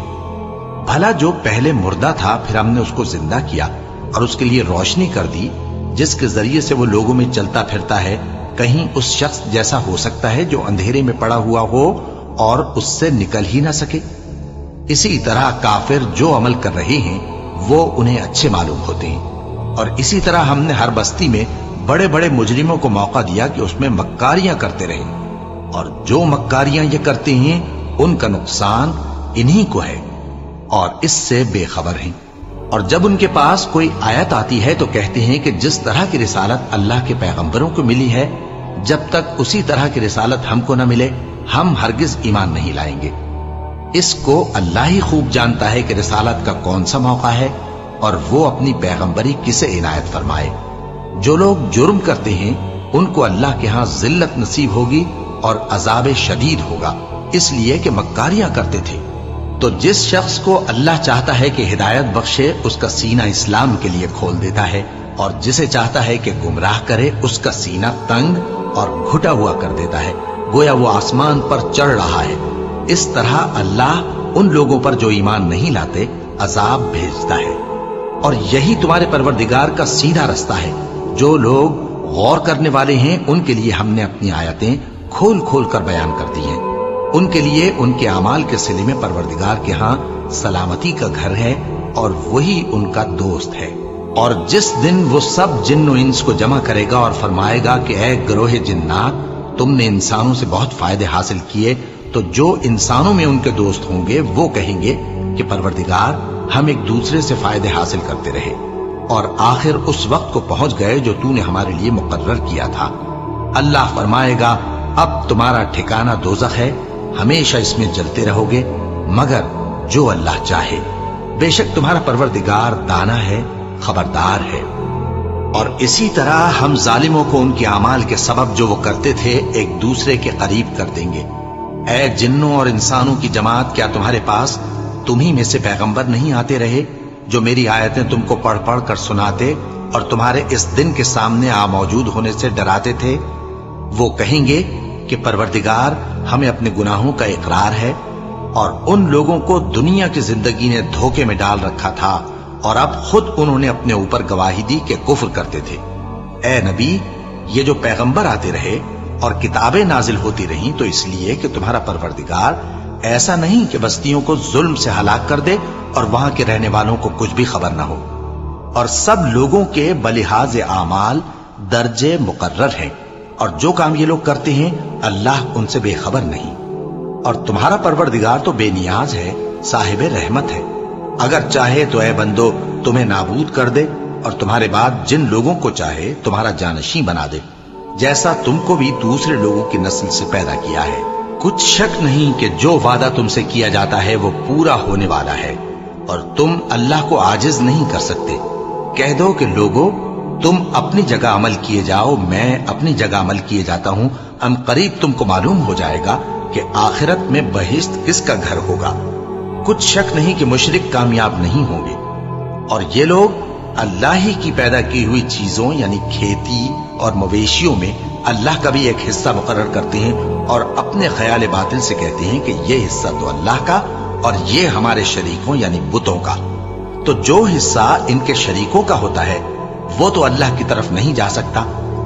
بھلا جو پہلے مردہ تھا پھر ہم نے اس کو زندہ کیا اور اس کے لیے روشنی کر دی جس کے ذریعے سے وہ لوگوں میں چلتا پھرتا ہے، کہیں اس شخص جیسا ہو سکتا ہے جو اندھیرے میں پڑا ہوا ہو اور اس سے نکل ہی نہ سکے؟ اسی طرح کافر جو عمل کر رہے ہیں وہ انہیں اچھے معلوم ہوتے ہیں۔ اور اسی طرح ہم نے ہر بستی میں बड़े बड़े मुजरिमों को मौका दिया कि उसमें मक्कारियां करते रहें, और जो मक्कारियां ये करते हैं उनका नुकसान इन्हीं को है और इससे बेखबर हैं। और जब उनके पास कोई आयत आती है तो कहते हैं कि जिस तरह की रिसालत अल्लाह के पैगंबरों को मिली है, जब तक उसी तरह की रिसालत हमको न मिले हम हरगिज ईमान नहीं लाएंगे। इसको अल्लाह ही खूब जानता है कि रिसालत का कौन सा मौका है और वो अपनी पैगंबरी किसे इनायत फरमाए। जो लोग जुर्म करते हैं उनको अल्लाह के यहां जिल्लत नसीब होगी और अजाब शदीद होगा, इसलिए कि मक्कारियां करते थे। तो जिस शख्स को अल्लाह चाहता है कि हिदायत बख्शे उसका सीना इस्लाम के लिए खोल देता है, और जिसे चाहता है कि गुमराह करे उसका सीना तंग और घुटा हुआ कर देता है, गोया वो आसमान पर चढ़ रहा है। इस तरह अल्लाह उन लोगों पर जो ईमान नहीं लाते अजाब भेजता है। और यही तुम्हारे परवरदिगार का सीधा रास्ता है। जो लोग गौर करने वाले हैं उनके लिए हमने अपनी आयतें खोल खोल कर बयान कर दी हैं। उनके लिए उनके अमाल के सिले में परवरदिगार के यहाँ सलामती का घर है और वही उनका दोस्त है। और जिस दिन वो सब जिन्न इंस को जमा करेगा और फरमाएगा कि ऐ ग्रोह जिन्नात, तुमने इंसानों से बहुत फायदे हासिल किए, तो जो इंसानों में उनके दोस्त होंगे वो कहेंगे कि परवरदिगार हम एक दूसरे से फायदे हासिल करते रहे और आखिर उस वक्त को पहुंच गए जो तूने हमारे लिए मुकर्रर किया था। अल्लाह फरमाएगा अब तुम्हारा ठिकाना दोज़ख है, हमेशा इसमें जलते रहोगे मगर जो अल्लाह चाहे। बेशक तुम्हारा परवरदिगार दाना है, खबरदार है। और इसी तरह हम जालिमों को उनके अमाल के सबब जो वो करते थे एक दूसरे के करीब कर देंगे। ऐ जिन्नों और इंसानों की जमात, क्या तुम्हारे पास तुम्ही में से पैगंबर नहीं आते रहे जो मेरी आयतें तुमको पढ़ पढ़ कर सुनाते और तुम्हारे इस दिन के सामने आ मौजूद होने से डराते थे? वो कहेंगे कि परवरदिगार हमें अपने गुनाहों का इकरार है और उन लोगों को दुनिया की जिंदगी ने धोखे में डाल रखा था और अब खुद उन्होंने अपने ऊपर गवाही दी कि कुफ्र करते थे। ए नबी, ये जो पैगंबर आते रहे और किताबें नाजिल होती रहीं तो इसलिए कि तुम्हारा परवरदिगार ऐसा नहीं कि बस्तियों को जुल्म से हलाक कर दे और वहां के रहने वालों को कुछ भी खबर ना हो। और सब लोगों के बलिहाज आमाल दर्जे मुकर्रर हैं और जो काम ये लोग करते हैं अल्लाह उनसे बेखबर नहीं। और तुम्हारा परवरदिगार तो बेनियाज है, साहिब रहमत है। अगर चाहे तो ऐ बंदो तुम्हें नाबूद कर दे और तुम्हारे बाद जिन लोगों को चाहे तुम्हारा जानशी बना दे, जैसा तुमको भी दूसरे लोगों की नस्ल से पैदा किया है। कुछ शक नहीं कि जो वादा तुमसे किया जाता है वो पूरा होने वाला है और तुम अल्लाह को आजिज नहीं कर सकते। कह दो कि लोगों, तुम अपनी जगह अमल किए जाओ, मैं अपनी जगह अमल किए जाता हूं। अनकरीब तुमको मालूम हो जाएगा कि आखिरत में बहिश्त किसका घर होगा। कुछ शक नहीं कि मुशरिक कामयाब नहीं होंगे। और ये लोग अल्लाह ही की पैदा की हुई चीजों यानी खेती और मवेशियों में अल्लाह का भी एक हिस्सा मुकर्रर करते हैं और अपने ख्याल बातिल से कहते हैं कि ये हिस्सा तो अल्लाह का और ये हमारे शरीकों यानी बुतों का। तो जो हिस्सा इनके शरीकों का होता है वो तो अल्लाह की तरफ नहीं जा सकता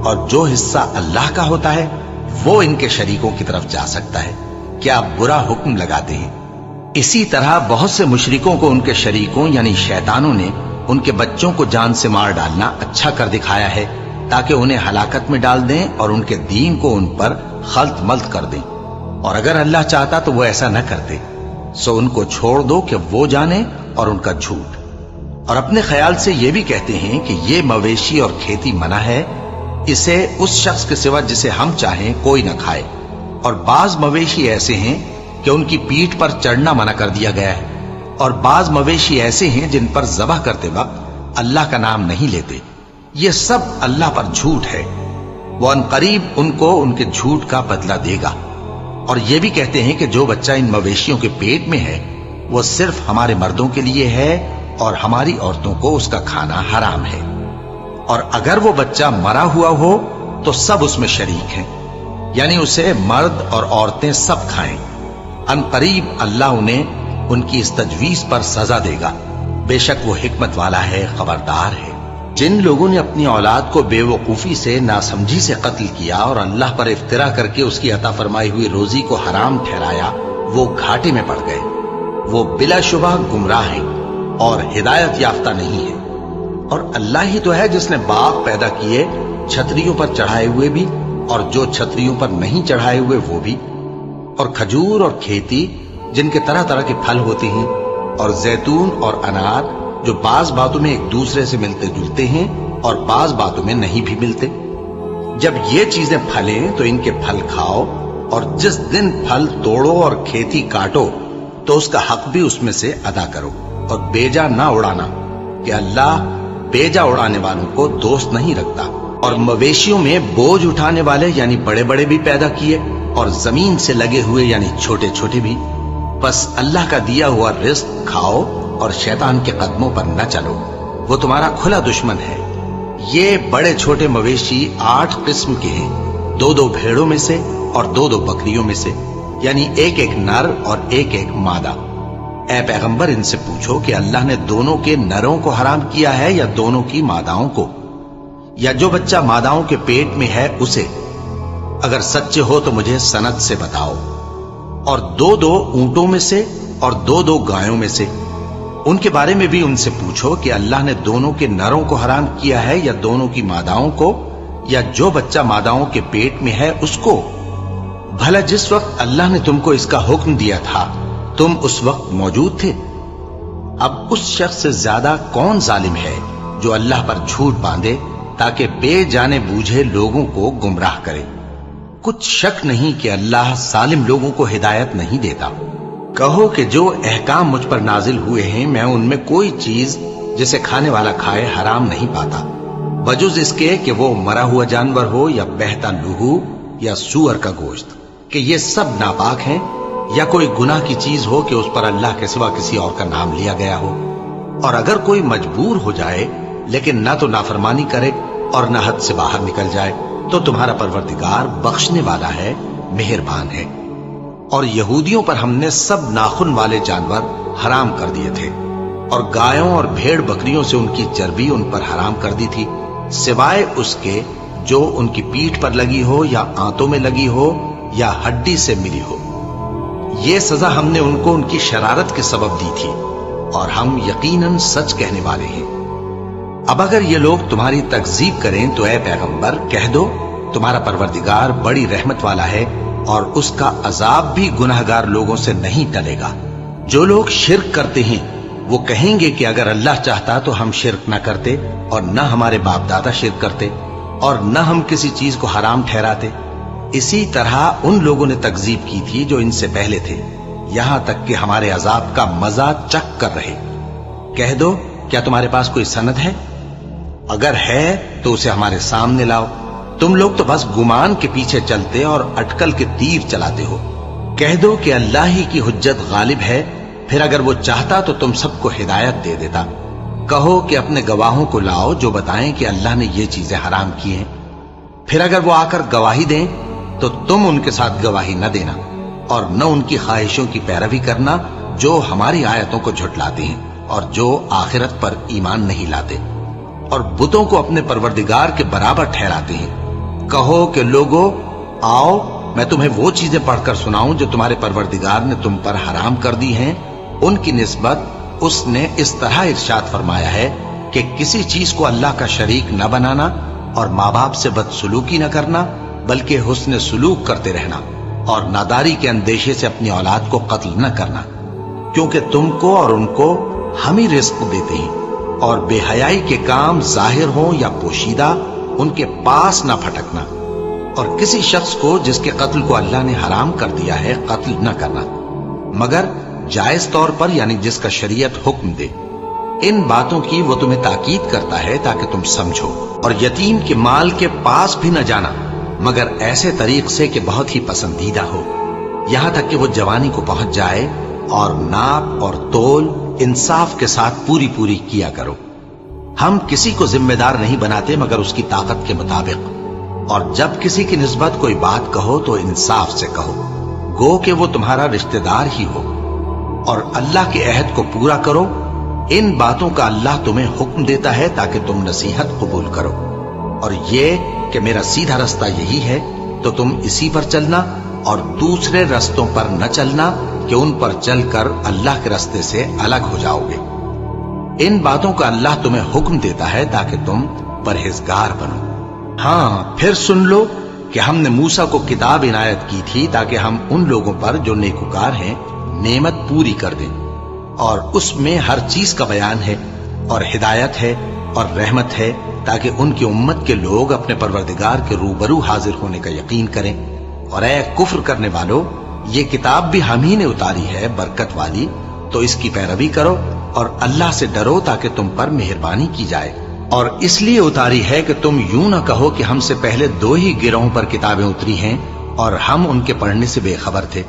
और जो हिस्सा अल्लाह का होता है वो इनके शरीकों की तरफ जा सकता है। क्या बुरा हुक्म लगाते हैं। इसी तरह बहुत से मुशरिकों को उनके शरीकों यानी शैतानों ने उनके बच्चों को जान से मार डालना अच्छा कर दिखाया है ताकि उन्हें हलाकत में डाल दें और उनके दीन को उन पर खल्त मल्त कर दें। और अगर अल्लाह चाहता तो वो ऐसा न करते। सो उनको छोड़ दो कि वो जाने और उनका झूठ। और अपने ख्याल से ये भी कहते हैं कि ये मवेशी और खेती मना है, इसे उस शख्स के सिवा जिसे हम चाहें कोई न खाए। और बाज मवेशी ऐसे हैं कि उनकी पीठ पर चढ़ना मना कर दिया गया है और बाज मवेशी ऐसे हैं जिन पर ज़बह करते वक्त अल्लाह का नाम नहीं लेते। ये सब अल्लाह पर झूठ है। वो अनकरीब उनको उनके झूठ का बदला देगा। और ये भी कहते हैं कि जो बच्चा इन मवेशियों के पेट में है वो सिर्फ हमारे मर्दों के लिए है और हमारी औरतों को उसका खाना हराम है। और अगर वो बच्चा मरा हुआ हो तो सब उसमें शरीक हैं, यानी उसे मर्द और औरतें सब खाएं। अनकरीब अल्लाह उन्हें उनकी इस तजवीज पर सजा देगा। बेशक वो हिकमत वाला है, खबरदार है। जिन लोगों ने अपनी औलाद को बेवकूफी से, नासमझी से कत्ल किया और अल्लाह पर इफ्तिरा करके उसकी अता फरमाई हुई रोजी को हराम ठहराया, वो घाटे में पड़ गए। वो बिलाशुबह गुमराह हैं और हिदायत याफ्ता नहीं है। और अल्लाह ही तो है जिसने बाग पैदा किए छतरियों पर चढ़ाए हुए भी और जो छतरियों पर नहीं चढ़ाए हुए वो भी, और खजूर और खेती जिनके तरह तरह के फल होते हैं, और जैतून और अनार जो बाज बातों में एक दूसरे से मिलते जुलते हैं और बाज बातों में नहीं भी मिलते। जब ये चीजें फलें तो इनके फल खाओ, और जिस दिन फल तोड़ो और खेती काटो तो उसका हक भी उसमें से अदा करो, और बेजा ना उड़ाना कि अल्लाह बेजा उड़ाने वालों को दोस्त नहीं रखता। और मवेशियों में बोझ उठाने वाले यानी बड़े बड़े भी पैदा किए, और जमीन से लगे हुए यानी छोटे छोटे भी। बस अल्लाह का दिया हुआ रिस्क खाओ और शैतान के कदमों पर न चलो, वो तुम्हारा खुला दुश्मन है। ये बड़े छोटे मवेशी 8 किस्म के हैं, 2-2 भेड़ों में से और 2-2 बकरियों में से, यानी एक एक नर और एक एक मादा। ऐ पैगंबर, इनसे पूछो कि अल्लाह ने दोनों के नरों को हराम किया है या दोनों की मादाओं को, या जो बच्चा मादाओं के पेट में है उसे? अगर सच्चे हो तो मुझे सनद से बताओ। और 2-2 ऊंटों में से और 2-2 गायों में से, उनके बारे में भी उनसे पूछो कि अल्लाह ने दोनों के नरों को हराम किया है या दोनों की मादाओं को, या जो बच्चा मादाओं के पेट में है उसको? भला जिस वक्त अल्लाह ने तुमको इसका हुक्म दिया था तुम उस वक्त मौजूद थे? अब उस शख्स से ज्यादा कौन जालिम है जो अल्लाह पर झूठ बांधे ताकि बेजाने बूझे लोगों को गुमराह करे। कुछ शक नहीं कि अल्लाह सालिम लोगों को हिदायत नहीं देता। कहो कि जो अहकाम मुझ पर नाजिल हुए हैं मैं उनमें कोई चीज जिसे खाने वाला खाए हराम नहीं पाता, बजुज इसके कि वो मरा हुआ जानवर हो या बहता लहू या सूअर का गोश्त, कि ये सब नापाक हैं, या कोई गुनाह की चीज हो कि उस पर अल्लाह के सिवा किसी और का नाम लिया गया हो। और अगर कोई मजबूर हो जाए लेकिन ना तो नाफरमानी करे और ना हद से बाहर निकल जाए तो तुम्हारा परवरदिगार बख्शने वाला है, मेहरबान है। और यहूदियों पर हमने सब नाखून वाले जानवर हराम कर दिए थे, और गायों और भेड़ बकरियों से उनकी चर्बी उन पर हराम कर दी थी, सिवाय उसके जो उनकी पीठ पर लगी हो या आंतों में लगी हो या हड्डी से मिली हो। ये सजा हमने उनको उनकी शरारत के सबब दी थी, और हम यकीनन सच कहने वाले हैं। अब अगर ये लोग तुम्हारी तकजीब करें तो ऐ पैगंबर कह दो, तुम्हारा परवरदिगार बड़ी रहमत वाला है और उसका अजाब भी गुनहगार लोगों से नहीं टलेगा। जो लोग शिर्क करते हैं वो कहेंगे कि अगर अल्लाह चाहता तो हम शिर्क न करते, और न हमारे बाप दादा शिर्क करते, और न हम किसी चीज को हराम ठहराते। इसी तरह उन लोगों ने तकजीब की थी जो इनसे पहले थे, यहां तक कि हमारे अजाब का मजा चख कर रहे। कह दो, क्या तुम्हारे पास कोई सनद है? अगर है तो उसे हमारे सामने लाओ। तुम लोग तो बस गुमान के पीछे चलते और अटकल के तीर चलाते हो। कह दो कि अल्लाह ही की हुज्जत गालिब है, फिर अगर वो चाहता तो तुम सबको हिदायत दे देता। कहो कि अपने गवाहों को लाओ जो बताएं कि अल्लाह ने ये चीजें हराम की हैं। फिर अगर वो आकर गवाही दें तो तुम उनके साथ गवाही न देना, और न उनकी ख्वाहिशों की पैरवी करना जो हमारी आयतों को झुठलाते हैं और जो आखिरत पर ईमान नहीं लाते, और बुतों को अपने परवरदिगार के बराबर ठहराते हैं। कहो कि लोगो आओ, मैं तुम्हें वो चीजें पढ़कर सुनाऊं जो तुम्हारे परवरदिगार ने तुम पर हराम कर दी हैं। उनकी निस्बत उसने इस तरह इरशाद फरमाया है कि किसी चीज को अल्लाह का शरीक न बनाना, और माँ बाप से बदसलूकी न करना, बल्कि हुस्न सुलूक करते रहना, और नादारी के अंदेशे से अपनी औलाद को कत्ल न करना, क्योंकि तुमको और उनको हम ही रिस्क देते हैं। और बेहयाई के काम जाहिर हो या पोशीदा उनके पास ना फटकना, और किसी शख्स को जिसके कत्ल को अल्लाह ने हराम कर दिया है कत्ल न करना, मगर जायज तौर पर, यानी जिसका शरीयत हुक्म दे। इन बातों की वो तुम्हें ताकीद करता है ताकि तुम समझो। और यतीम के माल के पास भी न जाना, मगर ऐसे तरीक से कि बहुत ही पसंदीदा हो, यहां तक कि वो जवानी को पहुंच जाए। और नाप और तोल इंसाफ के साथ पूरी पूरी किया करो। हम किसी को जिम्मेदार नहीं बनाते मगर उसकी ताकत के मुताबिक। और जब किसी की निस्बत कोई बात कहो तो इंसाफ से कहो, गो कि वो तुम्हारा रिश्तेदार ही हो। और अल्लाह के अहद को पूरा करो। इन बातों का अल्लाह तुम्हें हुक्म देता है ताकि तुम नसीहत कबूल करो। और ये कि मेरा सीधा रास्ता यही है तो तुम इसी पर चलना, और दूसरे रास्तों पर न चलना कि उन पर चलकर अल्लाह के रास्ते से अलग हो जाओगे। इन बातों का अल्लाह तुम्हें हुक्म देता है ताकि तुम परहेजगार बनो। हाँ, फिर सुन लो कि हमने मूसा को किताब इनायत की थी ताकि हम उन लोगों पर जो नेकुकार हैं नेमत पूरी कर दें, और उसमें हर चीज का बयान है और हिदायत है और रहमत है, ताकि उनकी उम्मत के लोग अपने परवरदिगार के रूबरू हाजिर होने का यकीन करें। और ऐ कुफ्र करने वालों, ये किताब भी हम ही ने उतारी है बरकत वाली, तो इसकी पैरवी करो और अल्लाह से डरो ताकि तुम पर मेहरबानी की जाए। और इसलिए उतारी है कि तुम यूं न कहो कि हमसे पहले 2 ही गिरोहों पर किताबें उतरी हैं और हम उनके पढ़ने से बेखबर थे,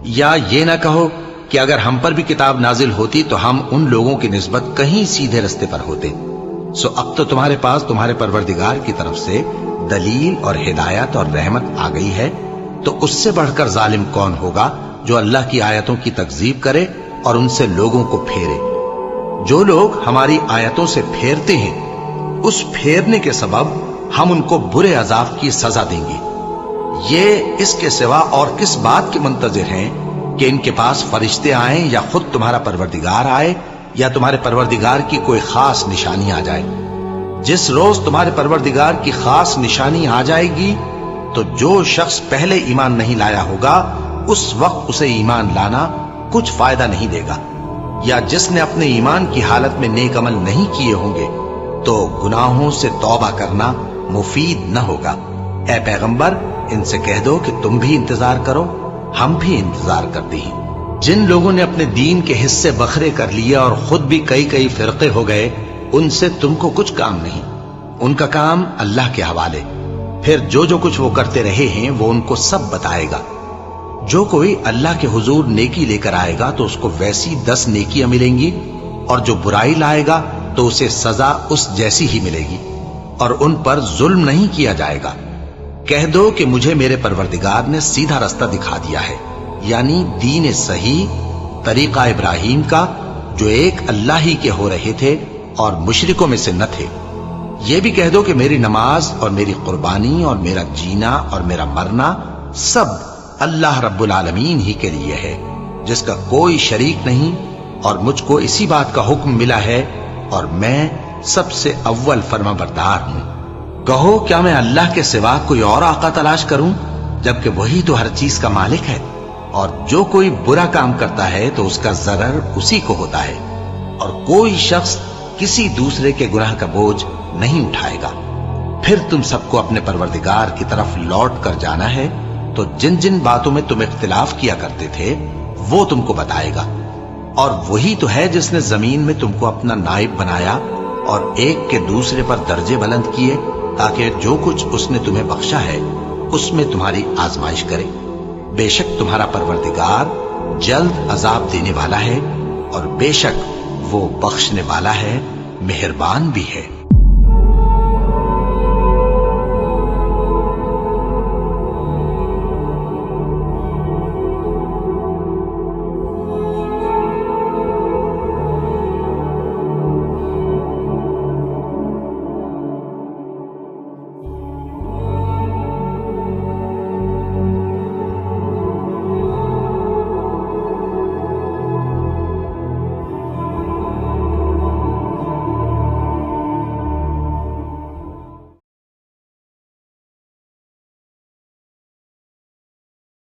या ये न कहो कि अगर हम पर भी किताब नाजिल होती तो हम उन लोगों की निस्बत कहीं सीधे रस्ते पर होते। सो अब तो तुम्हारे पास तुम्हारे परवरदिगार की तरफ से दलील और हिदायत और रहमत आ गई है, तो उससे बढ़कर जालिम कौन होगा जो अल्लाह की आयतों की तकजीब करे और उनसे लोगों को फेरे। जो लोग हमारी आयतों से फेरते हैं, उस फेरने के सबब हम उनको बुरे अजाब की सजा देंगे। ये इसके सिवा और किस बात के मुंतजिर हैं कि इनके पास फरिश्ते आए या खुद तुम्हारा परवरदिगार आए या तुम्हारे परवरदिगार की कोई खास निशानी आ जाए। जिस रोज तुम्हारे परवरदिगार की खास निशानी आ जाएगी तो जो शख्स पहले ईमान नहीं लाया होगा उस वक्त उसे ईमान लाना कुछ फायदा नहीं देगा, या जिसने अपने ईमान की हालत में नेक अमल नहीं किए होंगे तो गुनाहों से तौबा करना मुफीद न होगा। ऐ पैगंबर, इनसे कह दो कि तुम भी इंतजार करो, हम भी इंतजार करते हैं। जिन लोगों ने अपने दीन के हिस्से बखरे कर लिए और खुद भी कई कई फिरके हो गए, उनसे तुमको कुछ काम नहीं, उनका काम अल्लाह के हवाले। फिर जो कुछ वो करते रहे हैं वो उनको सब बताएगा। जो कोई अल्लाह के हुजूर नेकी लेकर आएगा तो उसको वैसी 10 नेकियां मिलेंगी, और जो बुराई लाएगा तो उसे सजा उस जैसी ही मिलेगी, और उन पर जुल्म नहीं किया जाएगा। कह दो कि मुझे मेरे परवरदिगार ने सीधा रास्ता दिखा दिया है, यानी दीन सही, तरीका इब्राहिम का, जो एक अल्लाह ही के हो रहे थे और मुशरिकों में से न थे। ये भी कह दो कि मेरी नमाज और मेरी कुर्बानी और मेरा जीना और मेरा मरना सब अल्लाह रब्बुल आलमीन ही के लिए है, जिसका कोई शरीक नहीं, और मुझको इसी बात का हुक्म मिला है और मैं सबसे अव्वल फर्माबरदार हूं। कहो, क्या मैं अल्लाह के सिवा कोई और आका तलाश करूं, जबकि वही तो हर चीज का मालिक है। और जो कोई बुरा काम करता है तो उसका जरर उसी को होता है, और कोई शख्स किसी दूसरे के गुनाह का बोझ नहीं उठाएगा। फिर तुम सबको अपने परवरदिगार की तरफ लौट कर जाना है, तो जिन जिन बातों में तुम इख्तिलाफ किया करते थे वो तुमको बताएगा। और वही तो है जिसने जमीन में तुमको अपना नाइब बनाया और एक के दूसरे पर दर्जे बुलंद किए, ताकि जो कुछ उसने तुम्हें बख्शा है उसमें तुम्हारी आजमाइश करे। बेशक तुम्हारा परवरदिगार जल्द अजाब देने वाला है, और बेशक वो बख्शने वाला है, मेहरबान भी है।